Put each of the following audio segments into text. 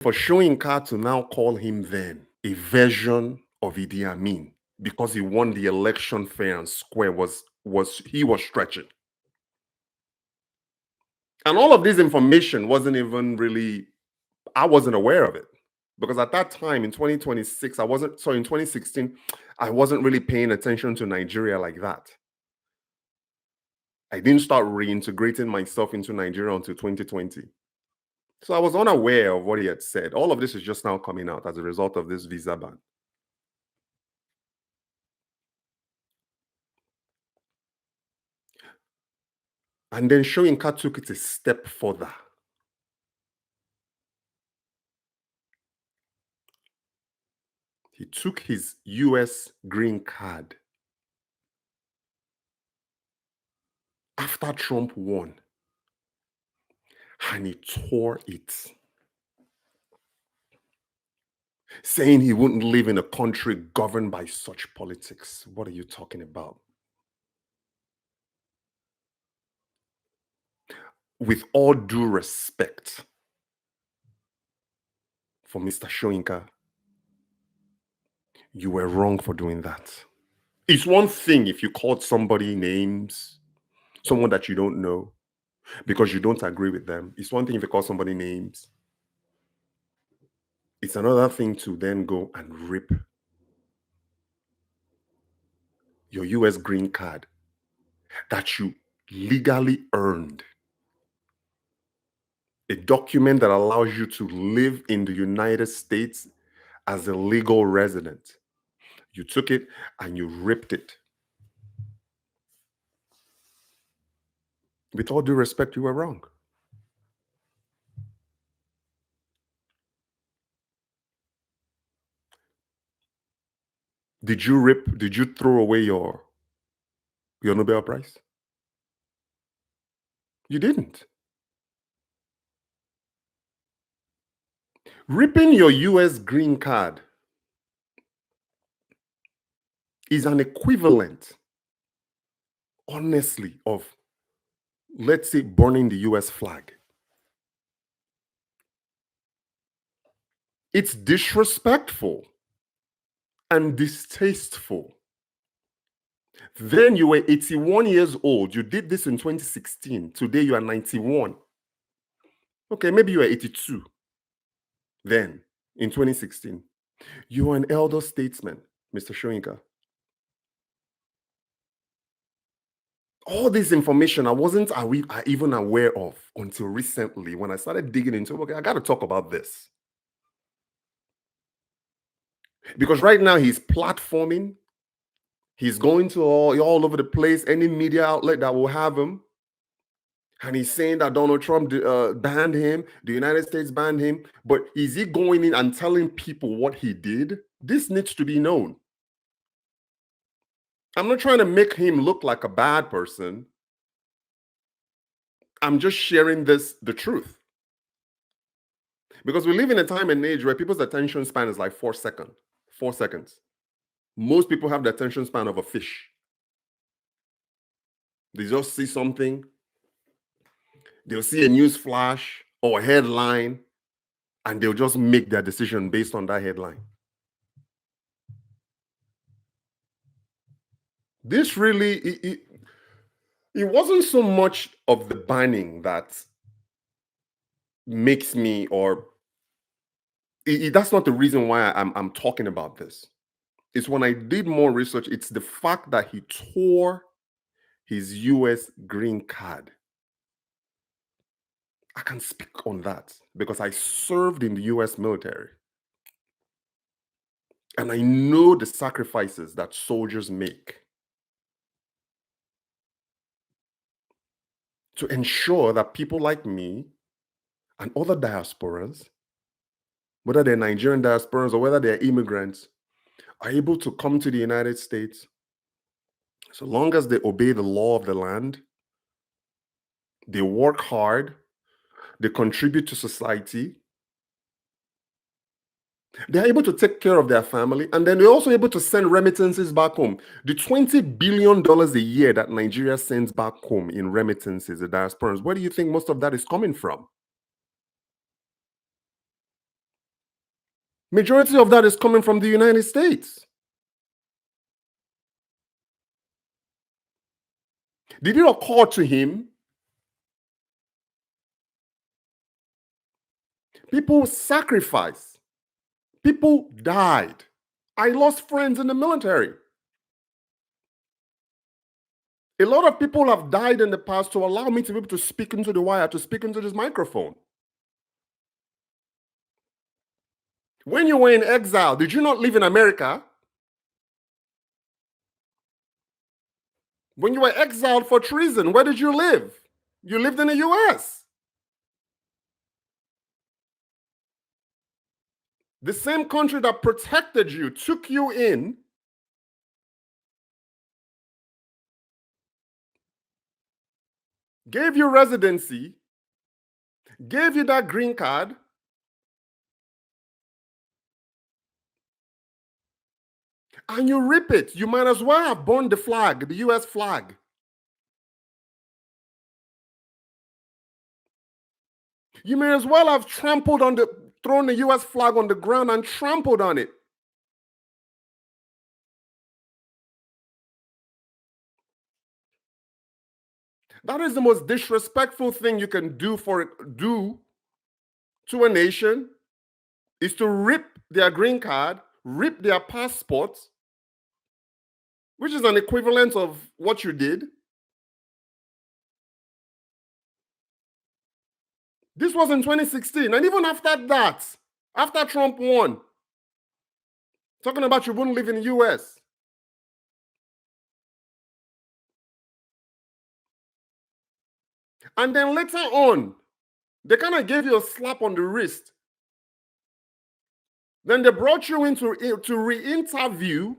For Soyinka to now call him then a version of Idi Amin because he won the election fair and square was stretching. And all of this information wasn't even really, I wasn't aware of it. Because at that time in 2026, in 2016, I wasn't really paying attention to Nigeria like that. I didn't start reintegrating myself into Nigeria until 2020. So I was unaware of what he had said. All of this is just now coming out as a result of this visa ban. And then Soyinka took it a step further. He took his US green card after Trump won and he tore it, saying he wouldn't live in a country governed by such politics. What are you talking about? With all due respect for Mr. Soyinka, you were wrong for doing that. It's one thing if you called somebody names, someone that you don't know, because you don't agree with them. It's one thing if you call somebody names. It's another thing to then go and rip your US green card that you legally earned. A document that allows you to live in the United States as a legal resident. You took it and you ripped it. With all due respect, you were wrong. Did you throw away your Nobel Prize? You didn't. Ripping your US green card is an equivalent, honestly, of, let's say, burning the US flag. It's disrespectful and distasteful. Then you were 81 years old. You did this in 2016. Today you are 91. Okay, maybe you were 82 then in 2016. You are an elder statesman, Mr. Soyinka. All this information I wasn't even aware of until recently when I started digging into it. Okay, I got to talk about this. Because right now he's platforming. He's going to all over the place, any media outlet that will have him. And he's saying that Donald Trump banned him, the United States banned him. But is he going in and telling people what he did? This needs to be known. I'm not trying to make him look like a bad person. I'm just sharing the truth. Because we live in a time and age where people's attention span is like 4 seconds. 4 seconds. Most people have the attention span of a fish. They just see something, they'll see a news flash or a headline, and they'll just make their decision based on that headline. This really, it wasn't so much of the banning that makes me, or that's not the reason why I'm talking about this. It's when I did more research, it's the fact that he tore his US green card. I can speak on that because I served in the US military. And I know the sacrifices that soldiers make to ensure that people like me and other diasporans, whether they're Nigerian diasporans or whether they're immigrants, are able to come to the United States so long as they obey the law of the land, they work hard, they contribute to society, they're able to take care of their family, and then they're also able to send remittances back home. The $20 billion a year that Nigeria sends back home in remittances, the diasporans, where do you think most of that is coming from? Majority of that is coming from the United States. Did it occur to him? People sacrificed. People died. I lost friends in the military. A lot of people have died in the past to allow me to be able to speak into the wire, to speak into this microphone. When you were in exile, did you not live in America? When you were exiled for treason, where did you live? You lived in the US. The same country that protected you, took you in, gave you residency, gave you that green card, and you rip it. You might as well have burned the flag, the US flag. You may as well have thrown the US flag on the ground and trampled on it. That is the most disrespectful thing you can do to a nation, is to rip their green card, rip their passports, which is an equivalent of what you did. This was in 2016. And even after that, after Trump won, talking about you wouldn't live in the US. And then later on, they kind of gave you a slap on the wrist. Then they brought you in to re-interview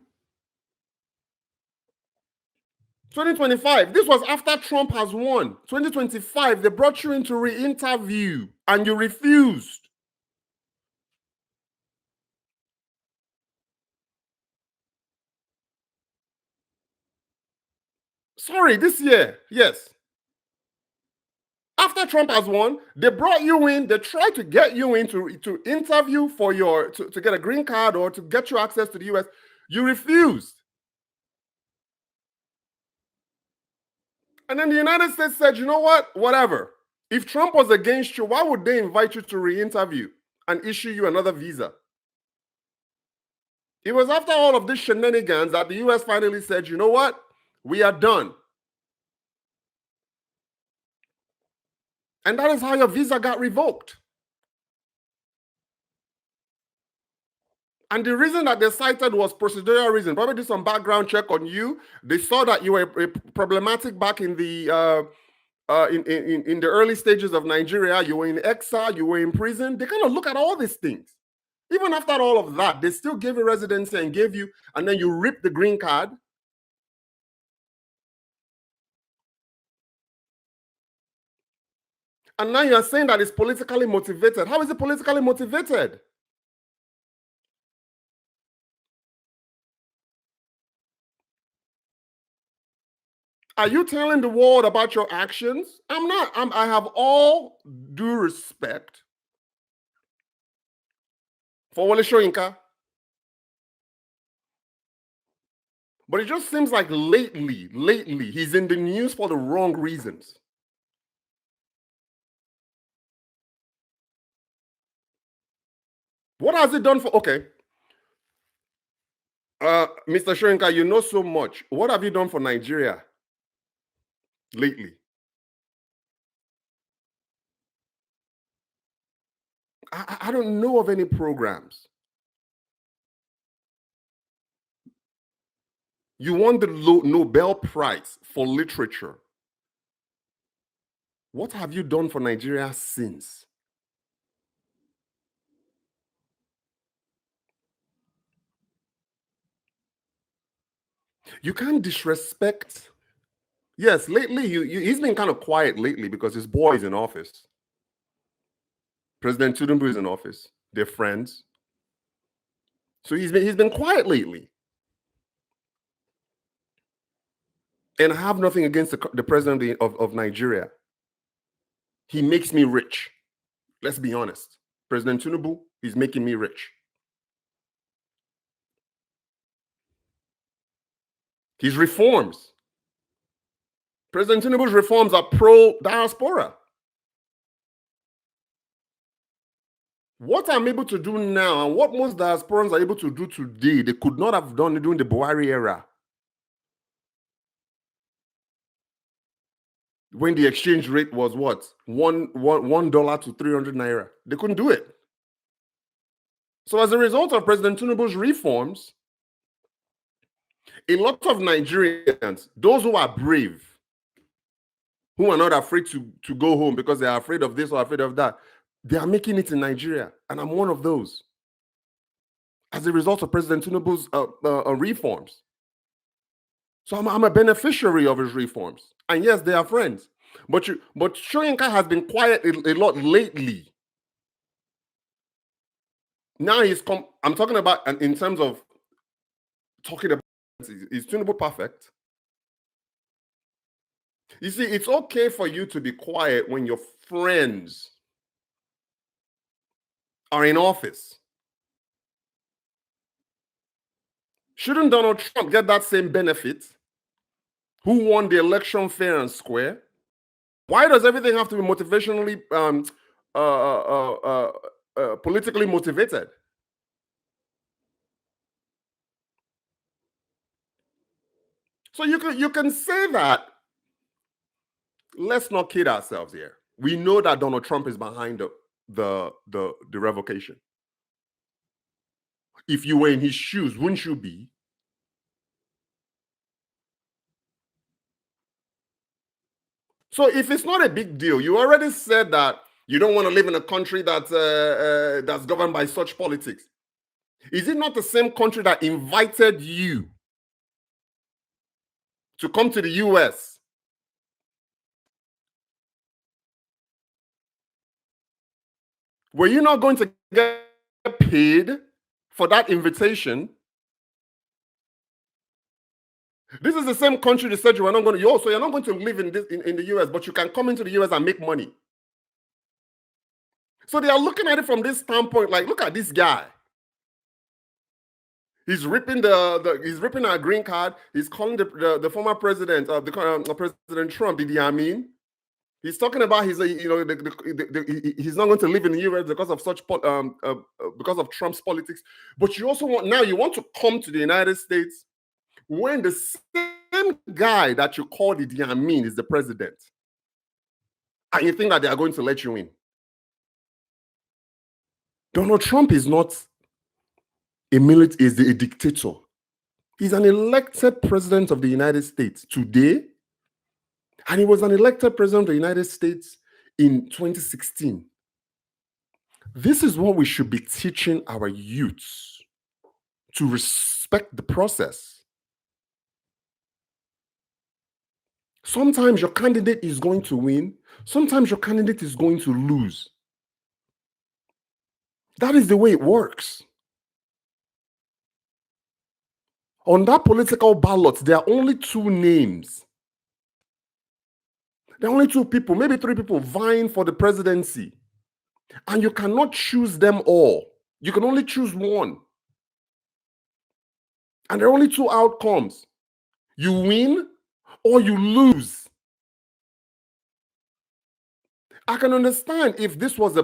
2025. This was after Trump has won. 2025, they brought you in to re-interview and you refused. Sorry, this year, yes. After Trump has won, they brought you in, they tried to get you in to interview for to get a green card or to get you access to the US. You refused. And then the United States said, you know what? Whatever. If Trump was against you, why would they invite you to re-interview and issue you another visa? It was after all of these shenanigans that the US finally said, you know what? We are done. And that is how your visa got revoked. And the reason that they cited was procedural reason. Probably did some background check on you. They saw that you were problematic back in the in the early stages of Nigeria. You were in exile. You were in prison. They kind of look at all these things. Even after all of that, they still gave you residency and gave you, and then you ripped the green card. And now you're saying that it's politically motivated. How is it politically motivated? Are you telling the world about your actions? I'm not. I have all due respect for Wole Soyinka. But it just seems like lately, he's in the news for the wrong reasons. What has it done for, okay. Mr. Soyinka, you know so much. What have you done for Nigeria lately? I don't know of any programs. You won the Nobel Prize for Literature. What have you done for Nigeria since? You can't disrespect. Yes, lately he's been kind of quiet lately because his boy is in office. President Tinubu is in office. They're friends. So he's been quiet lately. And I have nothing against the president of Nigeria. He makes me rich. Let's be honest. President Tinubu is making me rich. His reforms, President Tinubu's reforms are pro-diaspora. What I'm able to do now, and what most diasporans are able to do today, they could not have done during the Buhari era, when the exchange rate was what? $1 to 300 naira. They couldn't do it. So as a result of President Tinubu's reforms, a lot of Nigerians, those who are brave, who are not afraid to go home because they are afraid of this or afraid of that, they are making it in Nigeria. And I'm one of those. As a result of President Tinubu's reforms. So I'm a beneficiary of his reforms. And yes, they are friends. But Soyinka has been quiet a lot lately. Now I'm talking about in terms of talking about, is Tinubu perfect? You see, it's okay for you to be quiet when your friends are in office. Shouldn't Donald Trump get that same benefit? Who won the election fair and square? Why does everything have to be motivationally, politically motivated? So you can say that. Let's not kid ourselves here. We know that Donald Trump is behind the revocation. If you were in his shoes, wouldn't you be? So if it's not a big deal, you already said that you don't want to live in a country that's governed by such politics. Is it not the same country that invited you to come to the US? Were you not going to get paid for that invitation? This is the same country that said you are not going to. So you're not going to live in the US, but you can come into the US and make money. So they are looking at it from this standpoint. Like, look at this guy. He's ripping he's ripping our green card. He's calling the former president of President Trump, Idi Amin. He's talking about he's not going to live in the US because of because of Trump's politics. But you also want to come to the United States when the same guy that you called Idi Amin is the president, and you think that they are going to let you in. Donald Trump is not is a dictator. He's an elected president of the United States today, and he was an elected president of the United States in 2016. This is what we should be teaching our youths, to respect the process. Sometimes your candidate is going to win. Sometimes your candidate is going to lose. That is the way it works. On that political ballot, there are only two names. There are only two people, maybe three people vying for the presidency. And you cannot choose them all. You can only choose one. And there are only two outcomes. You win or you lose. I can understand if this was a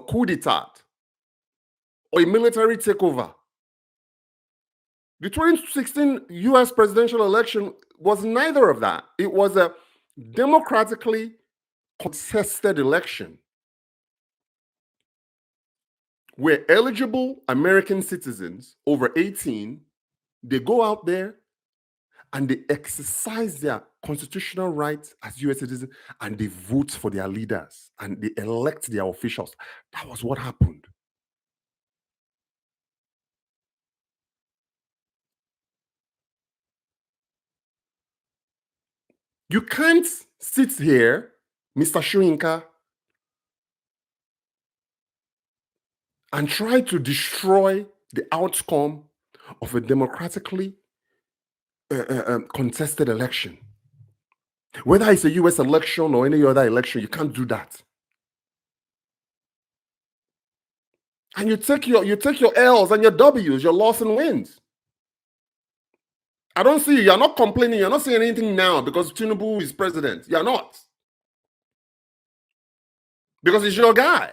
coup d'etat or a military takeover. The 2016 US presidential election was neither of that. It was a democratically contested election where eligible American citizens over 18, they go out there and they exercise their constitutional rights as US citizens, and they vote for their leaders and they elect their officials. That was what happened. You can't sit here, Mr. Soyinka, and try to destroy the outcome of a democratically contested election. Whether it's a US election or any other election, you can't do that. And you take your L's and your W's, your loss and wins. I don't see you. You're not complaining. You're not saying anything now because Tinubu is president. You're not. Because it's your guy.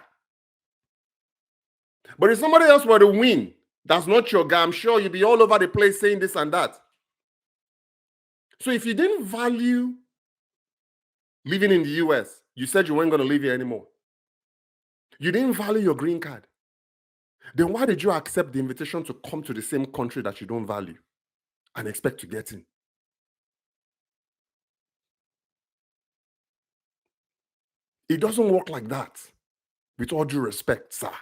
But if somebody else were to win, that's not your guy, I'm sure you'd be all over the place saying this and that. So if you didn't value living in the US, you said you weren't going to live here anymore. You didn't value your green card. Then why did you accept the invitation to come to the same country that you don't value and expect to get in? It doesn't work like that. With all due respect, sir.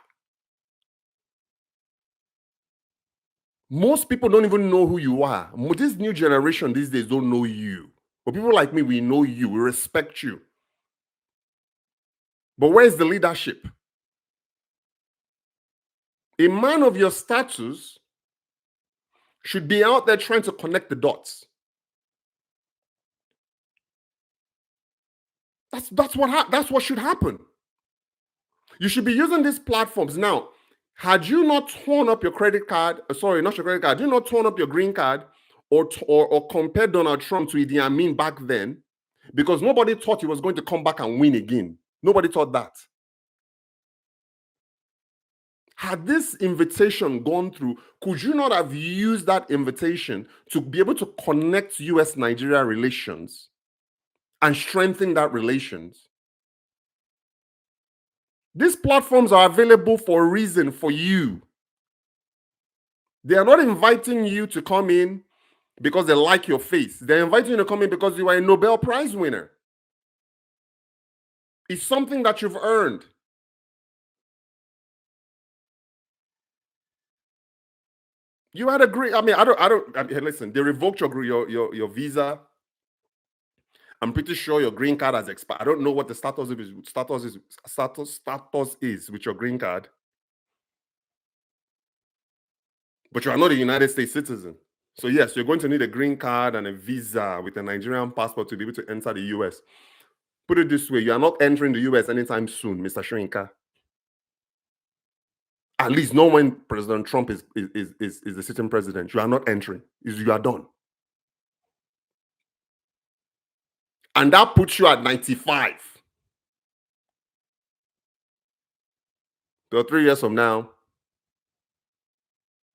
Most people don't even know who you are. This new generation these days don't know you. But people like me, we know you. We respect you. But where's the leadership? A man of your status should be out there trying to connect the dots. That's what should happen. You should be using these platforms. Now, had you not torn up your credit card, sorry, not your credit card, had you not torn up your green card or compared Donald Trump to Idi Amin back then, because nobody thought he was going to come back and win again. Nobody thought that. Had this invitation gone through, could you not have used that invitation to be able to connect US-Nigeria relations and strengthen that relations? These platforms are available for a reason for you. They are not inviting you to come in because they like your face. They're inviting you to come in because you are a Nobel Prize winner. It's something that you've earned. You had a great, I mean, listen, they revoked your visa. I'm pretty sure your green card has expired. I don't know what the status is with your green card. But you are not a United States citizen. So yes, you're going to need a green card and a visa with a Nigerian passport to be able to enter the US. Put it this way, you are not entering the US anytime soon, Mr. Soyinka. At least not when President Trump is the sitting president. You are not entering. You are done. And that puts you at 95. So 3 years from now,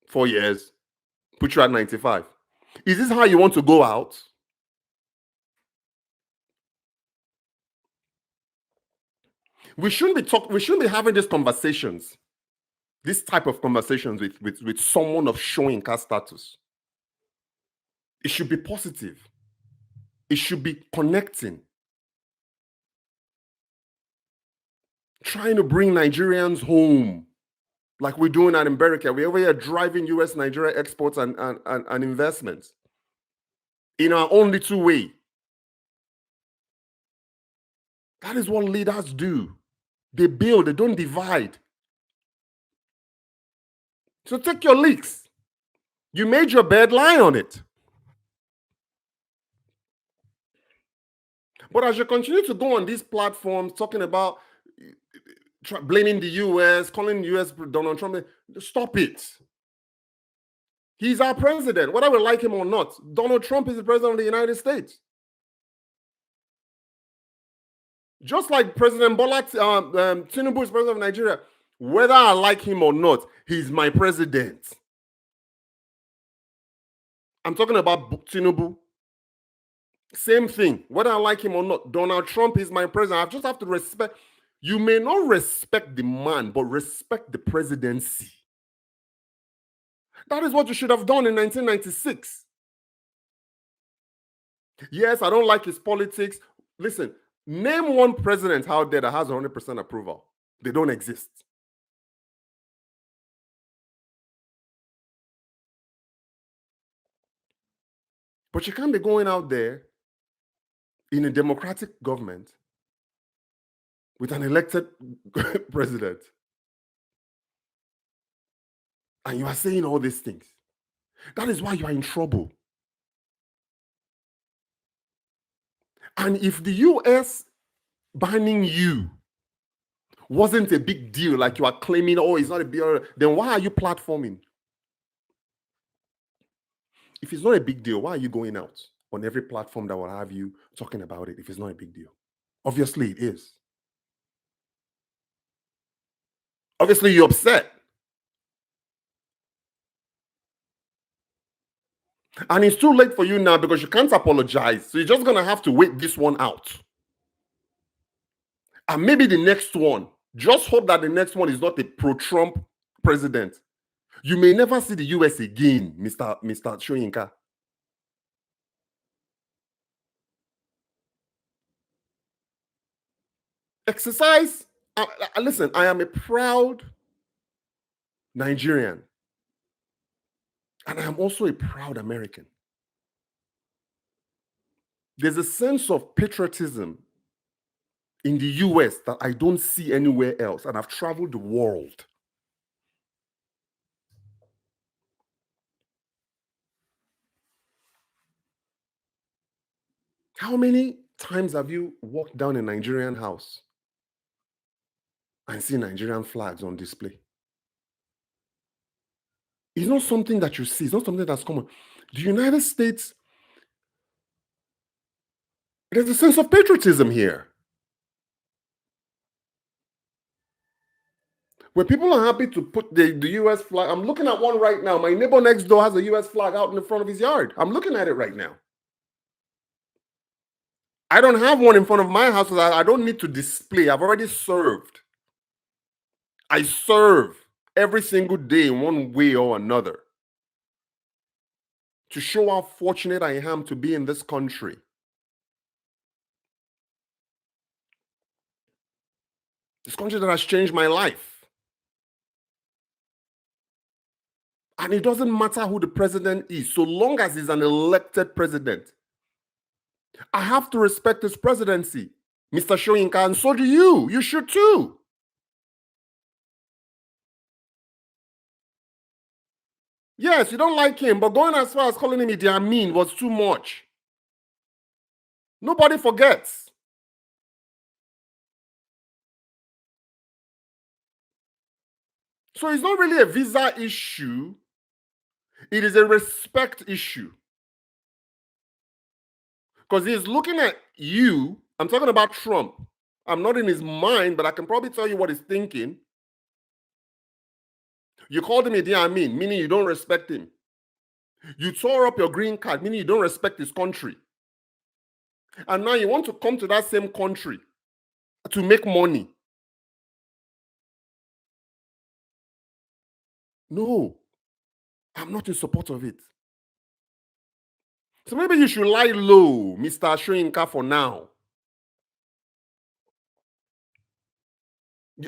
4 years, put you at 95. Is this how you want to go out? We shouldn't be having these conversations, this type of conversations with someone of Soyinka status. It should be positive. It should be connecting. Trying to bring Nigerians home, like we're doing at Mbariket. We're over here driving US Nigeria exports and investments in our own little way. That is what leaders do. They build, they don't divide. So take your leaks. You made your bed, lie on it. But as you continue to go on these platforms talking about blaming the US, calling the US Donald Trump, stop it. He's our president, whether we like him or not. Donald Trump is the president of the United States. Just like President Bola Tinubu is president of Nigeria, whether I like him or not, he's my president. I'm talking about Tinubu. Same thing, whether I like him or not. Donald Trump is my president. I just have to respect. You may not respect the man, but respect the presidency. That is what you should have done in 1996. Yes, I don't like his politics. Listen, name one president out there that has 100% approval. They don't exist. But you can't be going out there in a democratic government with an elected president and you are saying all these things. That is why you are in trouble. And if the US banning you wasn't a big deal, like you are claiming, oh, it's not a big deal, then why are you platforming? If it's not a big deal, why are you going out on every platform that will have you talking about it if it's not a big deal? Obviously, it is. Obviously, you're upset. And it's too late for you now because you can't apologize. So you're just going to have to wait this one out. And maybe the next one, just hope that the next one is not a pro-Trump president. You may never see the US again, Mr. Soyinka. Exercise. Listen, I am a proud Nigerian. And I am also a proud American. There's a sense of patriotism in the US that I don't see anywhere else. And I've traveled the world. How many times have you walked down a Nigerian house and seen Nigerian flags on display? It's not something that you see, it's not something that's common. The United States, there's a sense of patriotism here. Where people are happy to put the US flag. I'm looking at one right now. My neighbor next door has a US flag out in the front of his yard. I'm looking at it right now. I don't have one in front of my house. I don't need to display. I've already served. I serve every single day in one way or another to show how fortunate I am to be in this country. This country that has changed my life. And it doesn't matter who the president is, so long as he's an elected president. I have to respect his presidency, Mr. Soyinka, and so do you. You should too. Yes, you don't like him, but going as far as calling him Idi Amin was too much. Nobody forgets. So it's not really a visa issue. It is a respect issue. Because he's looking at you. I'm talking about Trump. I'm not in his mind, but I can probably tell you what he's thinking. You called him Idi Amin, meaning you don't respect him. You tore up your green card, meaning you don't respect his country. And now you want to come to that same country to make money. No, I'm not in support of it. So maybe you should lie low, Mr. Soyinka, for now.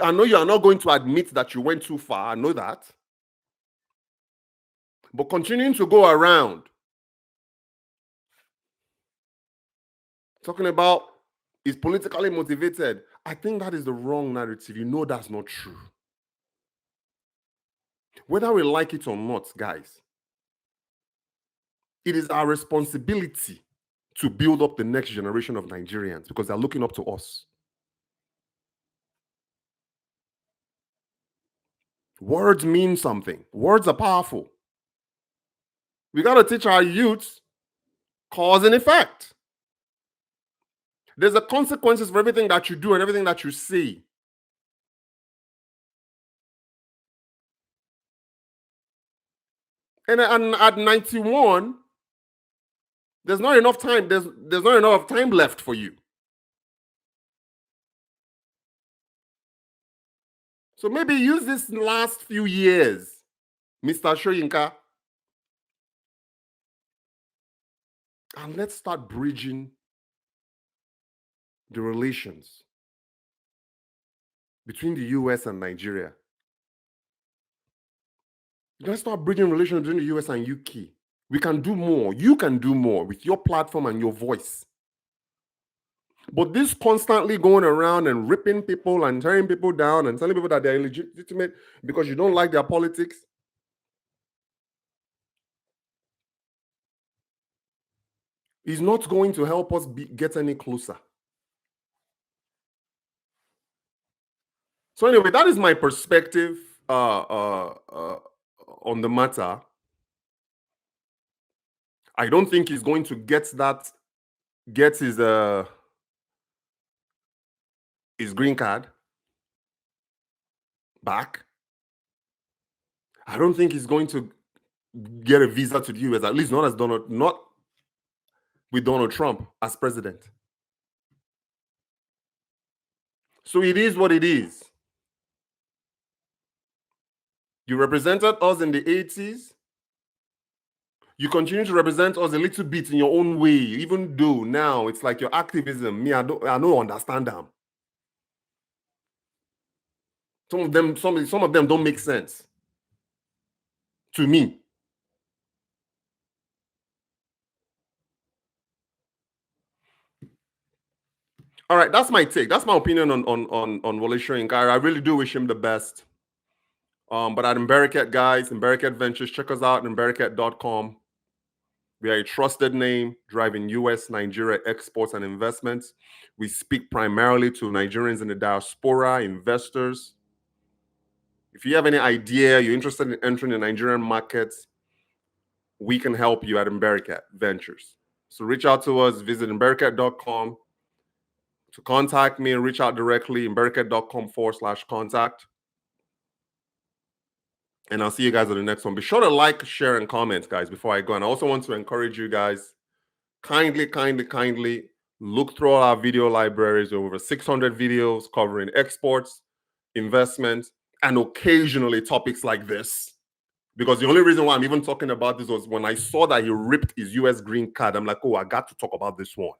I know you are not going to admit that you went too far. I know that. But continuing to go around talking about is politically motivated, I think that is the wrong narrative. You know that's not true. Whether we like it or not, guys, it is our responsibility to build up the next generation of Nigerians because they're looking up to us. Words mean something. Words are powerful. We got to teach our youths cause and effect. There's a consequences for everything that you do and everything that you say. And at 91, there's not enough time. There's not enough time left for you. So maybe use this last few years, Mr. Soyinka, and let's start bridging the relations between the US and Nigeria. Let's start bridging relations between the US and UK. We can do more. You can do more with your platform and your voice. But this constantly going around and ripping people and tearing people down and telling people that they're illegitimate because you don't like their politics, is not going to help us get any closer. So anyway, that is my perspective on the matter. I don't think he's going to get his green card back. I don't think he's going to get a visa to the US, at least not with Donald Trump as president. So it is what it is. You represented us in the 80s. You continue to represent us a little bit in your own way, even though now it's like your activism. Me, I don't understand them. Some of them don't make sense to me. All right, that's my take. That's my opinion on Wole Soyinka. I really do wish him the best. But at Mbariket, guys, Mbariket Ventures, check us out at mbariket.com. We are a trusted name driving US, Nigeria exports and investments. We speak primarily to Nigerians in the diaspora, investors. If you have any idea, you're interested in entering the Nigerian markets, we can help you at Mbariket Ventures. So reach out to us, visit mbariket.com. To contact me and reach out directly, mbariket.com/contact. And I'll see you guys on the next one. Be sure to like, share, and comment, guys, before I go. And I also want to encourage you guys, kindly look through all our video libraries. Over 600 videos covering exports, investments, and occasionally topics like this. Because the only reason why I'm even talking about this was when I saw that he ripped his US green card. I'm like, oh, I got to talk about this one.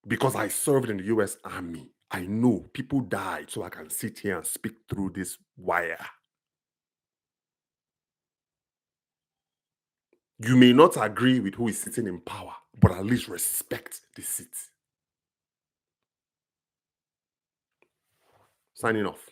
Because I served in the US Army. I know people died so I can sit here and speak through this wire. You may not agree with who is sitting in power, but at least respect the seat. Signing off.